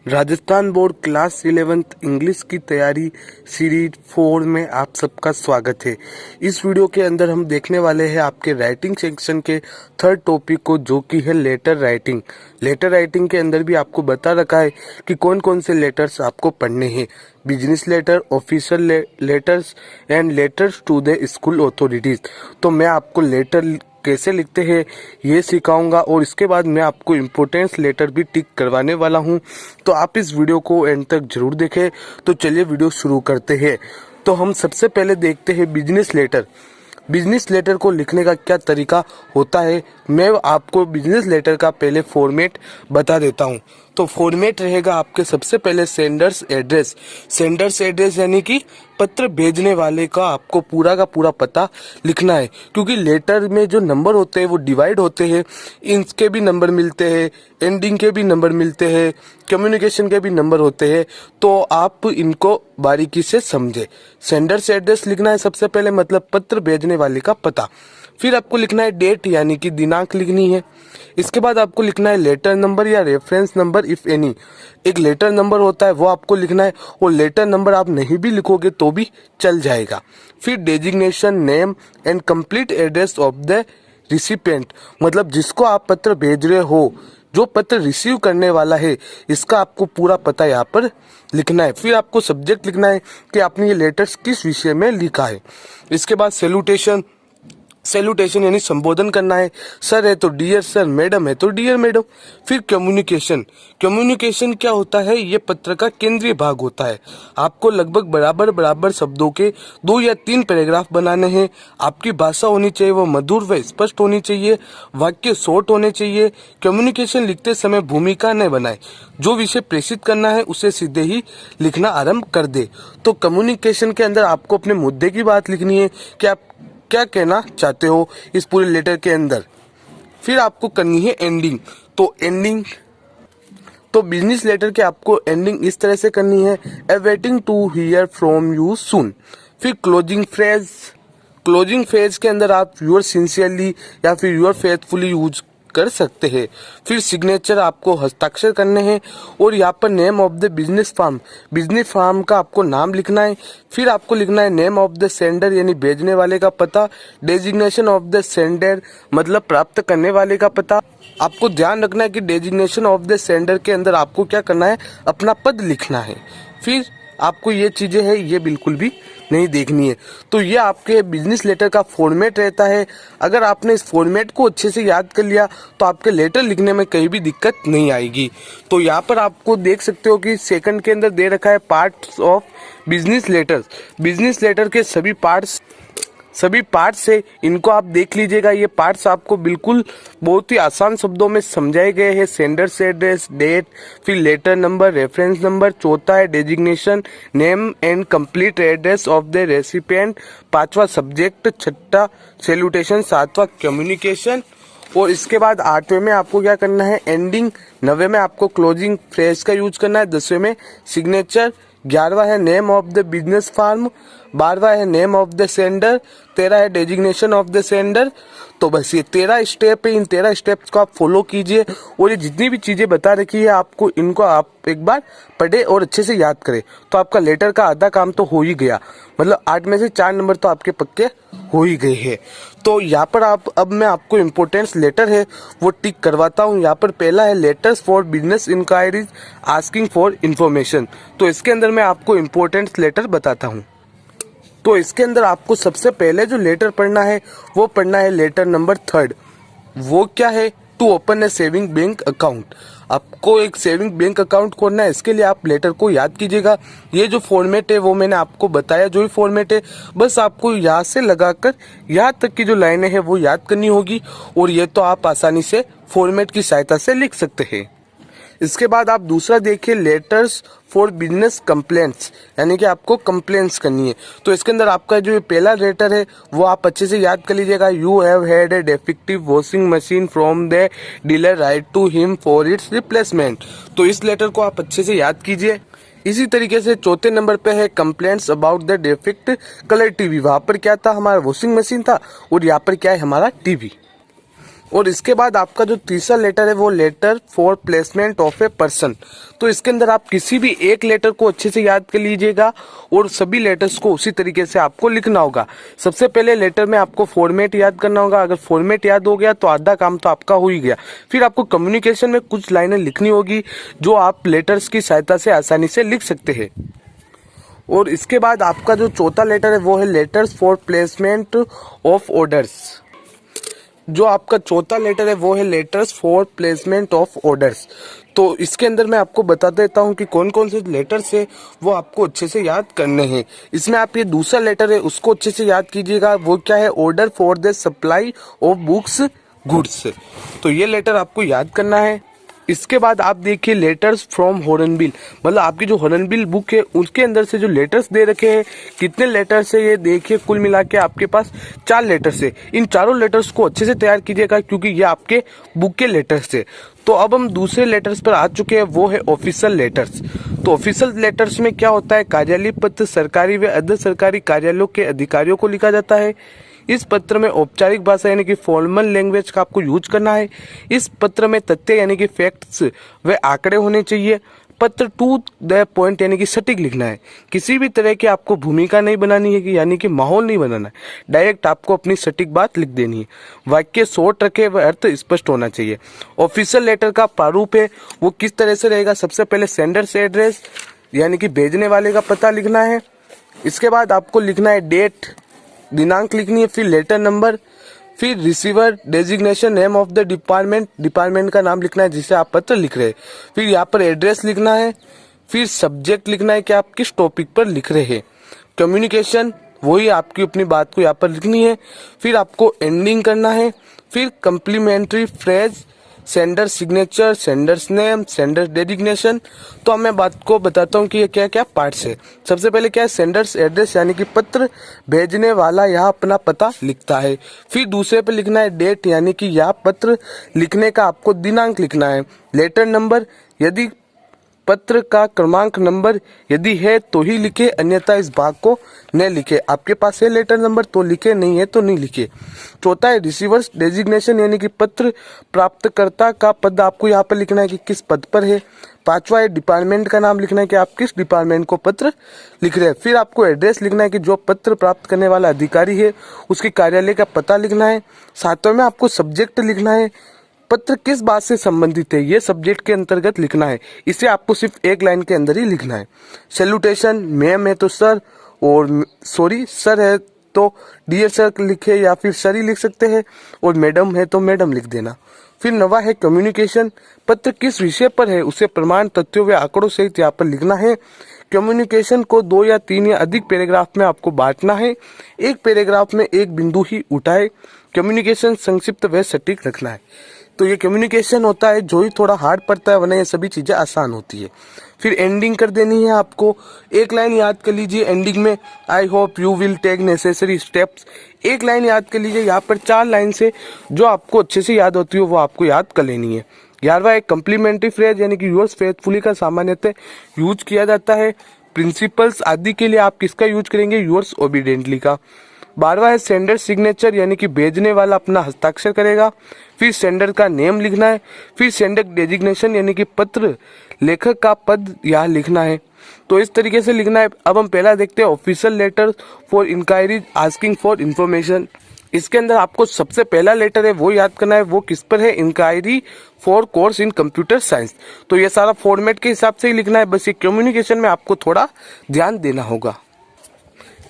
Rajasthan board class 11th English की तैयारी series 4 में आप सबका स्वागत है। इस वीडियो के अंदर हम देखने वाले हैं आपके राइटिंग सेक्शन के थर्ड टॉपिक को, जो कि है लेटर राइटिंग। लेटर राइटिंग के अंदर भी आपको बता रखा है कि कौन कौन से लेटर्स आपको पढ़ने हैं। Business letter, official letters and letters to the school authorities. तो मैं आपको लेटर कैसे लिखते हैं ये सिखाऊंगा और इसके बाद मैं आपको इम्पोर्टेंस लेटर भी टिक करवाने वाला हूं। तो आप इस वीडियो को एंड तक जरूर देखें। तो चलिए वीडियो शुरू करते हैं। तो हम सबसे पहले देखते हैं बिजनेस लेटर। बिजनेस लेटर को लिखने का क्या तरीका होता है, मैं आपको बिजनेस लेटर का पहले फॉर्मेट बता देता हूं। तो फॉर्मेट रहेगा आपके सबसे पहले सेंडर्स एड्रेस। सेंडर्स एड्रेस यानी कि पत्र भेजने वाले का आपको पूरा का पूरा पता लिखना है, क्योंकि लेटर में जो नंबर होते हैं वो डिवाइड होते हैं। इनके भी नंबर मिलते हैं, एंडिंग के भी नंबर मिलते हैं, कम्युनिकेशन के भी नंबर होते हैं। तो आप इनको बारीकी से समझे। सेंडर्स एड्रेस लिखना है सबसे पहले, मतलब पत्र भेजने वाले का पता। फिर आपको लिखना है डेट यानी कि दिनांक लिखनी है। इसके बाद आपको लिखना है लेटर नंबर या रेफरेंस नंबर इफ एनी। एक लेटर नंबर होता है वो आपको लिखना है, और लेटर नंबर आप नहीं भी लिखोगे तो भी चल जाएगा। फिर designation, name and complete address of the recipient, मतलब जिसको आप पत्र भेज रहे हो, जो पत्र रिसीव करने वाला है, इसका आपको पूरा पता यहाँ पर लिखना है। फिर आपको सब्जेक्ट लिखना है कि आपने ये लेटर्स किस विषय में लिखा है। इसके बाद सैल्यूटेशन, सैल्यूटेशन यानी संबोधन करना है। सर है तो डियर सर, मैडम है तो डियर मैडम। फिर कम्युनिकेशन, कम्युनिकेशन क्या होता है, ये पत्र का केंद्रीय भाग होता है। आपको लगभग बराबर बराबर शब्दों के 2 या 3 पैराग्राफ बनाने हैं। आपकी भाषा होनी चाहिए वो मधुर व स्पष्ट होनी चाहिए, वाक्य शॉर्ट होने चाहिए। कम्युनिकेशन लिखते समय भूमिका न बनाए, जो विषय प्रेषित करना है उसे सीधे ही लिखना आरंभ कर दे। तो कम्युनिकेशन के अंदर आपको अपने मुद्दे की बात लिखनी है कि आप क्या कहना चाहते हो इस पूरे लेटर के अंदर। फिर आपको करनी है एंडिंग। तो एंडिंग, तो बिजनेस लेटर के आपको एंडिंग इस तरह से करनी है, awaiting to hear from you soon. फिर क्लोजिंग फ्रेज, क्लोजिंग फ्रेज के अंदर आप यूर सिंसियरली या फिर यूर फेथफुली यूज कर सकते हैं। फिर सिग्नेचर आपको हस्ताक्षर करने हैं, और यहाँ पर name of the business firm, business firm का आपको नाम लिखना है। फिर आपको लिखना है नेम ऑफ द सेंडर यानी भेजने वाले का पता, डेजिग्नेशन ऑफ द सेंडर मतलब प्राप्त करने वाले का पता। आपको ध्यान रखना है कि डेजिग्नेशन ऑफ द सेंडर के अंदर आपको क्या करना है, अपना पद लिखना है। फिर आपको ये चीजें है ये बिल्कुल भी नहीं देखनी है। तो ये आपके बिजनेस लेटर का फॉर्मेट रहता है। अगर आपने इस फॉर्मेट को अच्छे से याद कर लिया तो आपके लेटर लिखने में कहीं भी दिक्कत नहीं आएगी। तो यहाँ पर आपको देख सकते हो कि सेकंड के अंदर दे रखा है parts of business letters. Business letter के सभी पार्ट्स है, इनको आप देख लीजिएगा। ये पार्ट्स आपको बिल्कुल बहुत ही आसान शब्दों में समझाए गए हैं। सेंडर्स एड्रेस, डेट, फिर लेटर नंबर, रेफरेंस नंबर, चौथा है designation, name and complete address of the recipient, पांचवा सब्जेक्ट, छठा सैल्यूटेशन, सातवां कम्युनिकेशन, और इसके बाद 8वें में आपको क्या करना है, एंडिंग। 9वें में आपको क्लोजिंग फ्रेज का यूज करना है। 10वें में सिग्नेचर। 11वां है name of the business firm. 12वां है नेम ऑफ द सेंडर। 13 है डेजिग्नेशन ऑफ द सेंडर। तो बस ये 13 स्टेप है, इन 13 स्टेप्स को आप फॉलो कीजिए, और ये जितनी भी चीजें बता रखी है आपको, इनको आप एक बार पढ़े और अच्छे से याद करें। तो आपका लेटर का आधा काम तो हो ही गया, मतलब 8 में से 4 नंबर तो आपके पक्के हो ही गए हैं। तो यहाँ पर अब मैं आपको इम्पोर्टेंस लेटर है वो टिक करवाता हूँ। यहाँ पर पहला है letters for business inquiries asking for information. तो इसके अंदर मैं आपको इम्पोर्टेंस लेटर बताता हूँ। तो इसके अंदर आपको सबसे पहले जो लेटर पढ़ना है वो पढ़ना है लेटर नंबर 3। वो क्या है, to open a saving bank account. आपको एक सेविंग बैंक अकाउंट खोलना है। इसके लिए आप लेटर को याद कीजिएगा। ये जो फॉर्मेट है वो मैंने आपको बताया, जो ही फॉर्मेट है बस आपको यहाँ से लगाकर यहाँ तक की जो लाइनें हैं वो याद करनी होगी, और ये तो आप आसानी से फॉर्मेट की सहायता से लिख सकते हैं। इसके बाद आप दूसरा देखिए, लेटर्स फॉर बिजनेस कंप्लेंट्स, यानी कि आपको कंप्लेंट्स करनी है। तो इसके अंदर आपका जो पहला लेटर है वो आप अच्छे से याद कर लीजिएगा। You have had a defective washing machine from the dealer, write to him for its replacement. तो इस लेटर को आप अच्छे से याद कीजिए। इसी तरीके से चौथे नंबर पे है complaints about the defect colour TV. वहां पर क्या था, हमारा वॉशिंग मशीन था, और यहाँ पर क्या है, हमारा टीवी। और इसके बाद आपका जो तीसरा लेटर है वो letter for placement of a person. तो इसके अंदर आप किसी भी एक लेटर को अच्छे से याद कर लीजिएगा और सभी लेटर्स को उसी तरीके से आपको लिखना होगा। सबसे पहले लेटर में आपको फॉर्मेट याद करना होगा। अगर फॉर्मेट याद हो गया तो आधा काम तो आपका हो ही गया। फिर आपको कम्युनिकेशन में कुछ लाइनें लिखनी होगी जो आप लेटर्स की सहायता से आसानी से लिख सकते हैं। और इसके बाद आपका जो चौथा लेटर है वो है letters for placement of orders. जो आपका चौथा लेटर है वो है letters for placement of orders. तो इसके अंदर मैं आपको बता देता हूं कि कौन कौन से लेटर्स है वो आपको अच्छे से याद करने हैं। इसमें आप ये दूसरा लेटर है उसको अच्छे से याद कीजिएगा। वो क्या है? Order for the supply of books goods. तो ये लेटर आपको याद करना है। इसके बाद आप देखिए लेटर्स फ्रॉम हॉर्नबिल, मतलब आपकी जो हॉर्नबिल बुक है उसके अंदर से जो लेटर्स दे रखे हैं, कितने लेटर्स है ये देखिए। कुल मिला के आपके पास 4 लेटर्स है। इन चारों लेटर्स को अच्छे से तैयार कीजिएगा क्योंकि ये आपके बुक के लेटर्स है। तो अब हम दूसरे लेटर्स पर आ चुके हैं, वो है ऑफिशियल लेटर्स। तो ऑफिशियल लेटर्स में क्या होता है? कार्यालय पत्र सरकारी व अर्ध सरकारी कार्यालयों के अधिकारियों को लिखा जाता है। इस पत्र में औपचारिक भाषा यानी कि फॉर्मल लैंग्वेज का आपको यूज करना है। इस पत्र में तथ्य यानी कि फैक्ट्स व आंकड़े होने चाहिए। पत्र टू द पॉइंट यानी कि सटीक लिखना है। किसी भी तरह की आपको भूमिका नहीं बनानी है कि यानी कि माहौल नहीं बनाना है। डायरेक्ट आपको अपनी सटीक बात लिख देनी है। वाक्य शॉर्ट रखे व अर्थ स्पष्ट होना चाहिए। ऑफिशियल लेटर का प्रारूप है वो किस तरह से रहेगा? सबसे पहले सेंडर्स एड्रेस यानी कि भेजने वाले का पता लिखना है। इसके बाद आपको लिखना है डेट, दिनांक लिखनी है। फिर लेटर नंबर, फिर receiver designation, name of the department, department का नाम लिखना है जिसे आप पत्र लिख रहे हैं। फिर यहाँ पर एड्रेस लिखना है। फिर सब्जेक्ट लिखना है कि आप किस टॉपिक पर लिख रहे हैं। कम्युनिकेशन, वही आपकी अपनी बात को यहाँ पर लिखनी है। फिर आपको एंडिंग करना है। फिर complimentary phrase, sender signature, sender's name, sender designation. तो अब मैं बात को बताता हूँ कि ये क्या क्या पार्ट्स है। सबसे पहले क्या है? सेंडर्स एड्रेस यानी कि पत्र भेजने वाला यहाँ अपना पता लिखता है। फिर दूसरे पे लिखना है डेट यानी कि यहाँ पत्र लिखने का आपको दिनांक लिखना है। लेटर नंबर, यदि पत्र का क्रमांक नंबर यदि है तो ही लिखे, अन्यथा इस भाग को न लिखे। आपके पास है लेटर नंबर तो लिखे, नहीं है तो नहीं लिखे। चौथा है रिसीवर्स डेजिग्नेशन यानी कि पत्र प्राप्तकर्ता का पद आपको यहाँ पर लिखना है कि किस पद पर है। पांचवा है डिपार्टमेंट का नाम लिखना है कि आप किस डिपार्टमेंट को पत्र लिख रहे हैं। फिर आपको एड्रेस लिखना है कि जो पत्र प्राप्त करने वाला अधिकारी है उसके कार्यालय का पता लिखना है। सातवें में आपको सब्जेक्ट लिखना है, पत्र किस बात से संबंधित है ये सब्जेक्ट के अंतर्गत लिखना है। इसे आपको सिर्फ एक लाइन के अंदर ही लिखना है। सैल्यूटेशन, मैम है तो सर, और सॉरी सर है तो डियर सर लिखे या फिर सर ही लिख सकते हैं, और मैडम है तो मैडम लिख देना। फिर नवा है कम्युनिकेशन, पत्र किस विषय पर है उसे प्रमाण तथ्यों व आंकड़ों सहित यहाँ पर लिखना है। कम्युनिकेशन को 2 या 3 या अधिक पैराग्राफ में आपको बांटना है। एक पैराग्राफ में एक बिंदु ही उठाए। कम्युनिकेशन संक्षिप्त व सटीक रखना है। तो ये कम्युनिकेशन होता है जो ही थोड़ा हार्ड पड़ता है, वरना ये सभी चीजें आसान होती है। फिर एंडिंग कर देनी है आपको। एक लाइन याद कर लीजिए एंडिंग में, I hope you will take necessary steps. एक लाइन याद कर लीजिए। यहाँ पर 4 लाइन से जो आपको अच्छे से याद होती है वो आपको याद कर लेनी है। 11वां एक कम्प्लीमेंट्री फ्रेज यानी कि यूअर्स फेथफुली का सामान्यतः यूज किया जाता है। प्रिंसिपल्स आदि के लिए आप किसका यूज करेंगे? यूअर्स ओबीडेंटली का। 12वां है सेंडर सिग्नेचर यानी कि भेजने वाला अपना हस्ताक्षर करेगा। फिर सेंडर का नेम लिखना है। फिर सेंडर डेजिग्नेशन यानी कि पत्र लेखक का पद यहाँ लिखना है। तो इस तरीके से लिखना है। अब हम पहला देखते हैं official letter for inquiry asking for information. इसके अंदर आपको सबसे पहला लेटर है वो याद करना है। वो किस पर है? Inquiry for course in computer science. तो ये सारा फॉर्मेट के हिसाब से ही लिखना है, बस ये कम्युनिकेशन में आपको थोड़ा ध्यान देना होगा।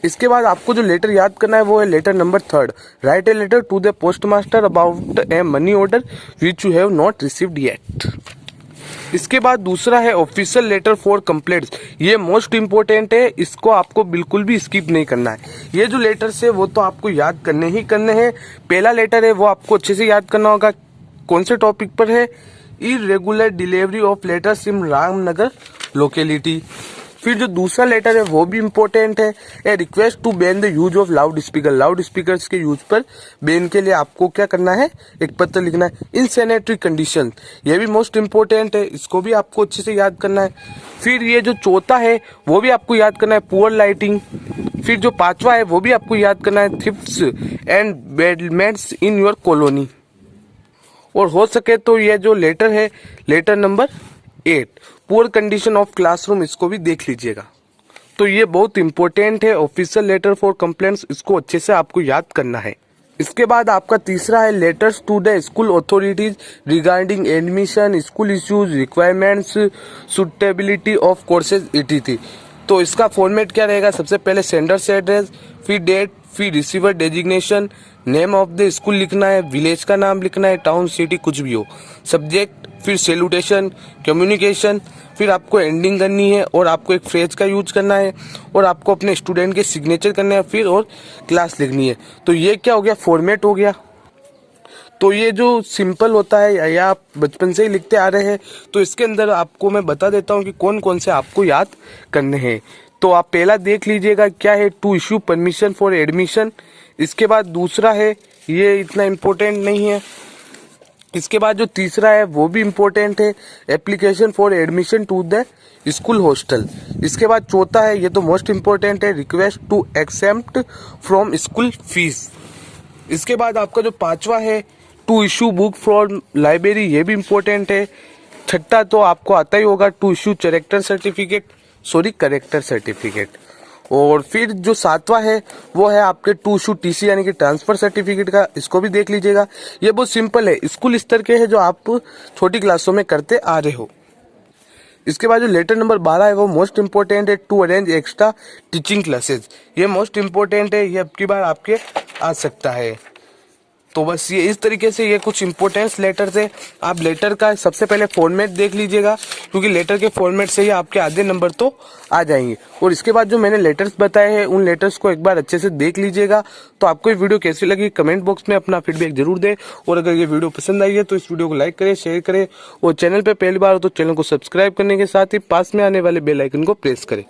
इसके बाद आपको जो लेटर याद करना है वो है letter number 3, write a letter to the post master about a money order which you have not received yet. इसके बाद दूसरा है ऑफिशियल लेटर फॉर कंप्लेंट्स। ये मोस्ट इंपोर्टेंट है, इसको आपको बिल्कुल भी स्किप नहीं करना है। ये जो लेटर्स है वो तो आपको याद करने ही करने हैं। पहला लेटर है वो आपको अच्छे से याद करना होगा। कौन से टॉपिक पर है? Irregular delivery of letters in Ramnagar locality. फिर जो दूसरा लेटर है वो भी इम्पोर्टेंट है, a request to ban the use of loud speaker. Loud speakers के यूज पर बैन के लिए आपको क्या करना है? एक पत्र लिखना है। इन सैनिटरी कंडीशन, ये भी मोस्ट इम्पोर्टेंट है, इसको भी आपको अच्छे से याद करना है। फिर ये जो चौथा है वो भी आपको याद करना है, पुअर लाइटिंग। फिर जो 5वां है वो भी आपको याद करना है, thefts and bedments in your colony. और हो सके तो ये जो लेटर है, letter number 8, poor condition of classroom, इसको भी देख लीजिएगा। तो ये बहुत इंपॉर्टेंट है, ऑफिशियल लेटर फॉर कंप्लेंट्स, इसको अच्छे से आपको याद करना है। इसके बाद आपका तीसरा है letters to the school authorities regarding admission, school issues, requirements, suitability of courses ETC। तो इसका फॉर्मेट क्या रहेगा? सबसे पहले सेंडर्स एड्रेस, फिर डेट, फिर receiver designation, name of the school लिखना है, विलेज का नाम लिखना है, टाउन, सिटी, कुछ भी हो, सब्जेक्ट, फिर सैल्यूटेशन, कम्युनिकेशन, फिर आपको एंडिंग करनी है और आपको एक फ्रेज का यूज करना है और आपको अपने स्टूडेंट के सिग्नेचर करने हैं, फिर और क्लास लिखनी है। तो ये क्या हो गया? फॉर्मेट हो गया। तो ये जो सिंपल होता है या आप बचपन से ही लिखते आ रहे हैं, तो इसके अंदर आपको मैं बता देता हूँ कि कौन कौन से आपको याद करने हैं। तो आप पहला देख लीजिएगा क्या है, to issue permission for admission. इसके बाद दूसरा है, ये इतना इम्पोर्टेंट नहीं है। इसके बाद जो तीसरा है वो भी इम्पोर्टेंट है, application for admission to the school hostel. इसके बाद चौथा है, ये तो मोस्ट इम्पोर्टेंट है, request to accept from school fees. इसके बाद आपका जो पांचवा है, to issue book from library, ये भी इम्पोर्टेंट है। छठा तो आपको आता ही होगा, टू इशू करेक्टर सर्टिफिकेट। और फिर जो सातवां है वो है आपके टू इशू TC यानी कि ट्रांसफर सर्टिफिकेट का, इसको भी देख लीजिएगा। ये बहुत सिंपल है, स्कूल स्तर के है जो आप छोटी क्लासों में करते आ रहे हो। इसके बाद जो लेटर नंबर 12 है वो मोस्ट इंपॉर्टेंट है, to arrange extra teaching classes. ये मोस्ट इंपॉर्टेंट है, ये अब की बार आपके आ सकता है। तो बस ये इस तरीके से ये कुछ इंपॉर्टेंस लेटर थे। आप लेटर का सबसे पहले फॉर्मेट देख लीजिएगा, क्योंकि लेटर के फॉर्मेट से ही आपके आधे नंबर तो आ जाएंगे। और इसके बाद जो मैंने लेटर्स बताए हैं उन लेटर्स को एक बार अच्छे से देख लीजिएगा। तो आपको ये वीडियो कैसी लगी कमेंट बॉक्स में अपना फीडबैक जरूर दें। और अगर ये वीडियो पसंद आई है तो इस वीडियो को लाइक करें, शेयर करें, और चैनल पर पहली बार हो तो चैनल को सब्सक्राइब करने के साथ ही पास में आने वाले बेल आइकन को प्रेस करें।